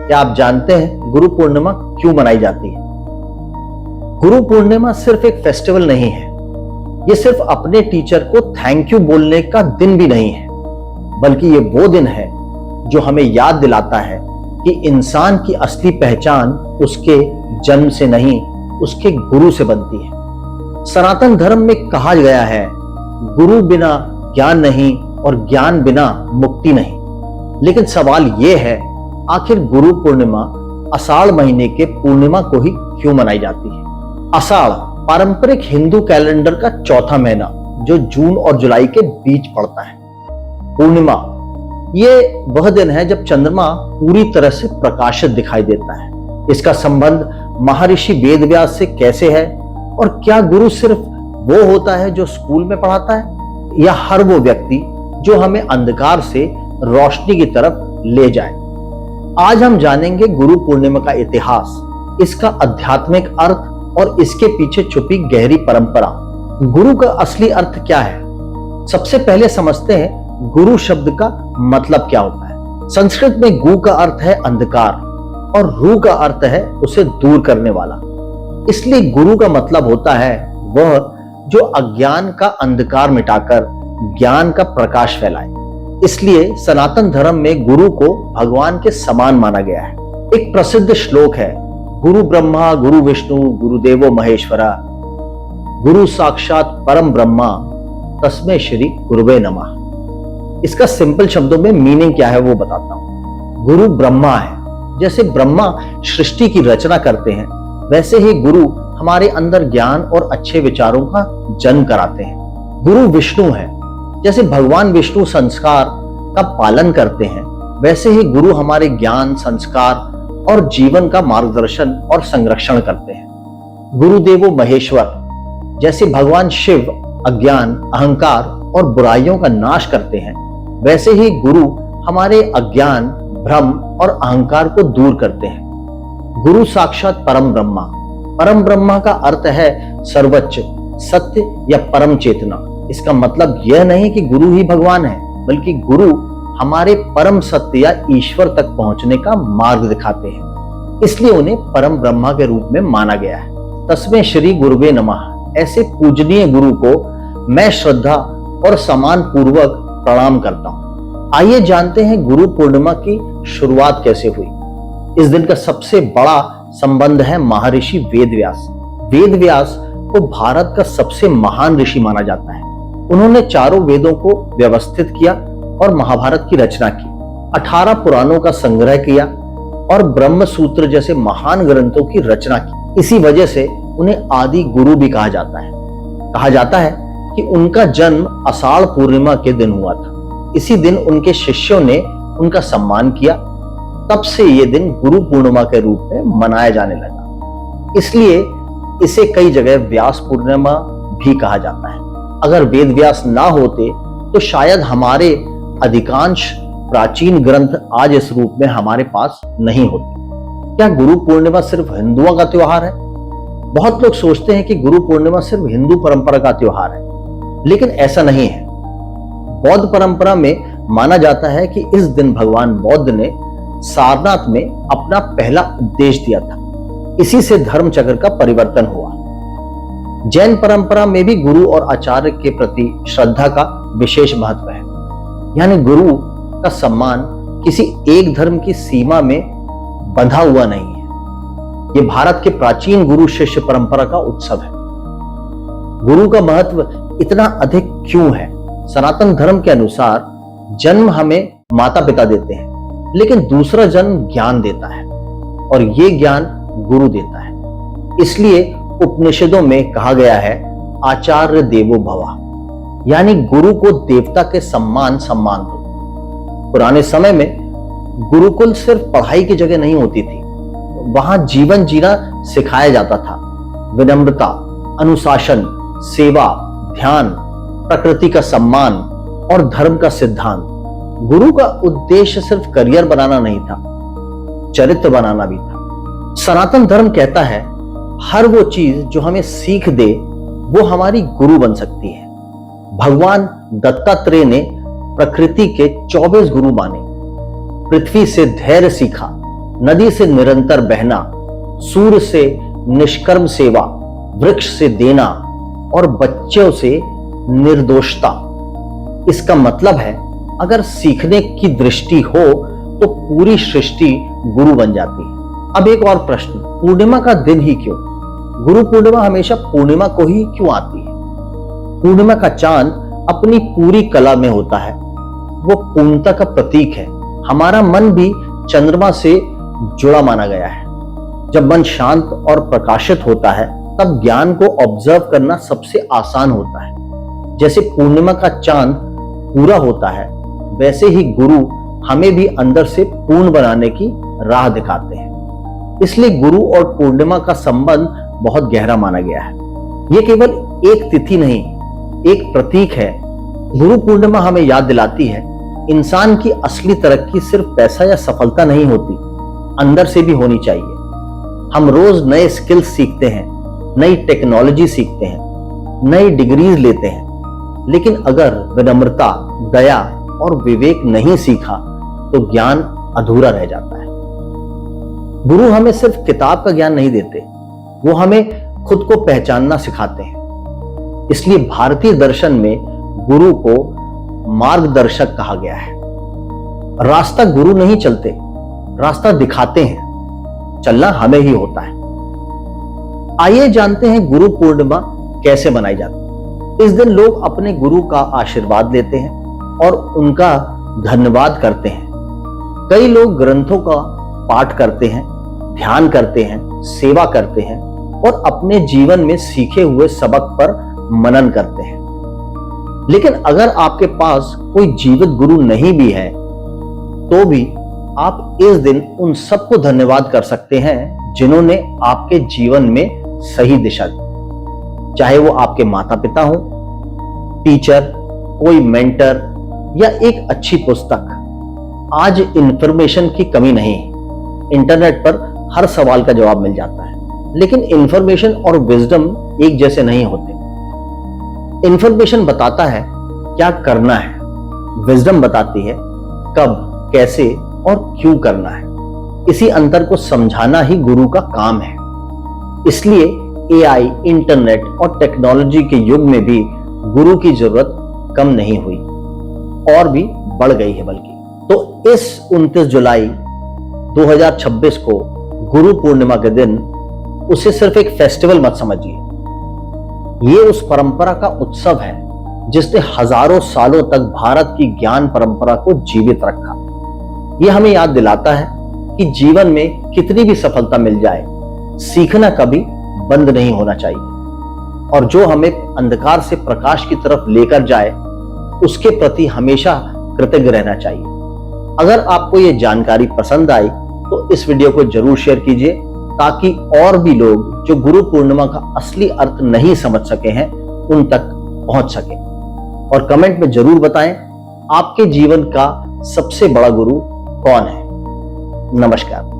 क्या आप जानते हैं गुरु पूर्णिमा क्यों मनाई जाती है? गुरु पूर्णिमा सिर्फ एक फेस्टिवल नहीं है, ये सिर्फ अपने टीचर को थैंक यू बोलने का दिन भी नहीं है, बल्कि ये वो दिन है जो हमें याद दिलाता है कि इंसान की असली पहचान उसके जन्म से नहीं, उसके गुरु से बनती है। सनातन धर्म में कहा गया है, गुरु बिना ज्ञान नहीं और ज्ञान बिना मुक्ति नहीं। लेकिन सवाल यह है, आखिर गुरु पूर्णिमा आषाढ़ महीने के पूर्णिमा को ही क्यों मनाई जाती है? आषाढ़ पारंपरिक हिंदू कैलेंडर का चौथा महीना जो जून और जुलाई के बीच पड़ता है। पूर्णिमा ये वह दिन है जब चंद्रमा पूरी तरह से प्रकाशित दिखाई देता है। इसका संबंध महर्षि वेदव्यास से कैसे है, और क्या गुरु सिर्फ वो होता है जो स्कूल में पढ़ाता है, या हर वो व्यक्ति जो हमें अंधकार से रोशनी की तरफ ले जाए? आज हम जानेंगे गुरु पूर्णिमा का इतिहास, इसका आध्यात्मिक अर्थ और इसके पीछे छुपी गहरी परंपरा। गुरु का असली अर्थ क्या है? सबसे पहले समझते हैं गुरु शब्द का मतलब क्या होता है। संस्कृत में गु का अर्थ है अंधकार और रू का अर्थ है उसे दूर करने वाला। इसलिए गुरु का मतलब होता है वह जो अज्ञान का अंधकार मिटाकर ज्ञान का प्रकाश फैलाए। इसलिए सनातन धर्म में गुरु को भगवान के समान माना गया है। एक प्रसिद्ध श्लोक है, गुरु ब्रह्मा गुरु विष्णु गुरुदेवो महेश्वरा, गुरु साक्षात परम ब्रह्मा तस्मै श्री गुरुवे नमः। इसका सिंपल शब्दों में मीनिंग क्या है वो बताता हूं। गुरु ब्रह्मा है, जैसे ब्रह्मा सृष्टि की रचना करते हैं, वैसे ही गुरु हमारे अंदर ज्ञान और अच्छे विचारों का जन्म कराते हैं। गुरु विष्णु है, जैसे भगवान विष्णु संस्कार का पालन करते हैं, वैसे ही गुरु हमारे ज्ञान, संस्कार और जीवन का मार्गदर्शन और संरक्षण करते हैं। गुरुदेवो महेश्वर, जैसे भगवान शिव अज्ञान, अहंकार और बुराइयों का नाश करते हैं, वैसे ही गुरु हमारे अज्ञान, भ्रम और अहंकार को दूर करते हैं। गुरु साक्षात परम ब्रह्मा, परम ब्रह्मा का अर्थ है सर्वोच्च, सत्य या परम चेतना। इसका मतलब यह नहीं कि गुरु ही भगवान है, बल्कि गुरु हमारे परम सत्य या ईश्वर तक पहुंचने का मार्ग दिखाते हैं। इसलिए उन्हें परम ब्रह्मा के रूप में माना गया है। तस्मै श्री गुरुवे नमः। ऐसे पूजनीय गुरु को मैं श्रद्धा और सम्मान पूर्वक प्रणाम करता हूं। आइए जानते हैं गुरु पूर्णिमा की शुरुआत कैसे हुई। इस दिन का सबसे बड़ा संबंध है महर्षि वेदव्यास। वेदव्यास को भारत का सबसे महान ऋषि माना जाता है। उन्होंने चारों वेदों को व्यवस्थित किया और महाभारत की रचना की, 18 पुराणों का संग्रह किया और ब्रह्म सूत्र जैसे महान ग्रंथों की रचना की। इसी वजह से उन्हें आदि गुरु भी कहा जाता है। कहा जाता है कि उनका जन्म आषाढ़ पूर्णिमा के दिन हुआ था। इसी दिन उनके शिष्यों ने उनका सम्मान किया। तब से ये दिन गुरु पूर्णिमा के रूप में मनाया जाने लगा। इसलिए इसे कई जगह व्यास पूर्णिमा भी कहा जाता है। अगर वेद व्यास ना होते तो शायद हमारे अधिकांश प्राचीन ग्रंथ आज इस रूप में हमारे पास नहीं होते। क्या गुरु पूर्णिमा सिर्फ हिंदुओं का त्योहार है? बहुत लोग सोचते हैं कि गुरु पूर्णिमा सिर्फ हिंदू परंपरा का त्योहार है, लेकिन ऐसा नहीं है। बौद्ध परंपरा में माना जाता है कि इस दिन भगवान बौद्ध ने सारनाथ में अपना पहला उपदेश दिया था। इसी से धर्म चक्र का परिवर्तन हुआ। जैन परंपरा में भी गुरु और आचार्य के प्रति श्रद्धा का विशेष महत्व है। यानी गुरु का सम्मान किसी एक धर्म की सीमा में बंधा हुआ नहीं है। यह भारत के प्राचीन गुरु शिष्य परंपरा का उत्सव है। गुरु का महत्व इतना अधिक क्यों है? सनातन धर्म के अनुसार जन्म हमें माता पिता देते हैं, लेकिन दूसरा जन्म ज्ञान देता है और यह ज्ञान गुरु देता है। इसलिए उपनिषदों में कहा गया है, आचार्य देवो भव, यानी गुरु को देवता के सम्मान दो। पुराने समय में गुरुकुल सिर्फ पढ़ाई की जगह नहीं होती थी, वहां जीवन जीना सिखाया जाता था। विनम्रता, अनुशासन, सेवा, ध्यान, प्रकृति का सम्मान और धर्म का सिद्धांत। गुरु का उद्देश्य सिर्फ करियर बनाना नहीं था, चरित्र बनाना भी था। सनातन धर्म कहता है हर वो चीज जो हमें सीख दे वो हमारी गुरु बन सकती है। भगवान दत्तात्रेय ने प्रकृति के 24 गुरु माने, पृथ्वी से धैर्य सीखा, नदी से निरंतर बहना, सूर्य से निष्कर्म सेवा, वृक्ष से देना और बच्चों से निर्दोषता। इसका मतलब है अगर सीखने की दृष्टि हो तो पूरी सृष्टि गुरु बन जाती है। अब एक और प्रश्न, पूर्णिमा का दिन ही क्यों? गुरु पूर्णिमा हमेशा पूर्णिमा को ही क्यों आती है? पूर्णिमा का चांद अपनी पूरी कला में होता है, वो पूर्णता का प्रतीक है। हमारा मन भी चंद्रमा से जुड़ा माना गया है। जब मन शांत और प्रकाशित होता है तब ज्ञान को ऑब्जर्व करना सबसे आसान होता है। जैसे पूर्णिमा का चांद पूरा होता है, वैसे ही गुरु हमें भी अंदर से पूर्ण बनाने की राह दिखाते हैं। इसलिए गुरु और पूर्णिमा का संबंध बहुत गहरा माना गया है। यह केवल एक तिथि नहीं, एक प्रतीक है। गुरु पूर्णिमा हमें याद दिलाती है इंसान की असली तरक्की सिर्फ पैसा या सफलता नहीं होती, अंदर से भी होनी चाहिए। हम रोज नए स्किल्स सीखते हैं, नई टेक्नोलॉजी सीखते हैं, नई डिग्रीज लेते हैं, लेकिन अगर विनम्रता, दया और विवेक नहीं सीखा तो ज्ञान अधूरा रह जाता है। गुरु हमें सिर्फ किताब का ज्ञान नहीं देते, वो हमें खुद को पहचानना सिखाते हैं। इसलिए भारतीय दर्शन में गुरु को मार्गदर्शक कहा गया है। रास्ता गुरु नहीं चलते, रास्ता दिखाते हैं, चलना हमें ही होता है। आइए जानते हैं गुरु पूर्णिमा कैसे मनाई जाती है। इस दिन लोग अपने गुरु का आशीर्वाद लेते हैं और उनका धन्यवाद करते हैं। कई लोग ग्रंथों का पाठ करते हैं, ध्यान करते हैं, सेवा करते हैं और अपने जीवन में सीखे हुए सबक पर मनन करते हैं। लेकिन अगर आपके पास कोई जीवित गुरु नहीं भी है तो भी आप इस दिन उन सबको धन्यवाद कर सकते हैं जिन्होंने आपके जीवन में सही दिशा दी। चाहे वो आपके माता पिता हो, टीचर, कोई मेंटर या एक अच्छी पुस्तक। आज इंफॉर्मेशन की कमी नहीं है, इंटरनेट पर हर सवाल का जवाब मिल जाता है, लेकिन इंफॉर्मेशन और विजडम एक जैसे नहीं होते। इंफॉर्मेशन बताता है क्या करना है, विजडम बताती है कब, कैसे और क्यों करना है। इसी अंतर को समझाना ही गुरु का काम है। इसलिए एआई, इंटरनेट और टेक्नोलॉजी के युग में भी गुरु की जरूरत कम नहीं हुई और भी बढ़ गई है बल्कि। तो इस 29 जुलाई 2026 को गुरु पूर्णिमा के दिन उसे सिर्फ एक फेस्टिवल मत समझिए। ये उस परंपरा का उत्सव है जिसने हजारों सालों तक भारत की ज्ञान परंपरा को जीवित रखा। यह हमें याद दिलाता है कि जीवन में कितनी भी सफलता मिल जाए, सीखना कभी बंद नहीं होना चाहिए और जो हमें अंधकार से प्रकाश की तरफ लेकर जाए उसके प्रति हमेशा कृतज्ञ रहना चाहिए। अगर आपको यह जानकारी पसंद आई तो इस वीडियो को जरूर शेयर कीजिए ताकि और भी लोग जो गुरु पूर्णिमा का असली अर्थ नहीं समझ सके हैं उन तक पहुंच सके। और कमेंट में जरूर बताएं आपके जीवन का सबसे बड़ा गुरु कौन है। नमस्कार।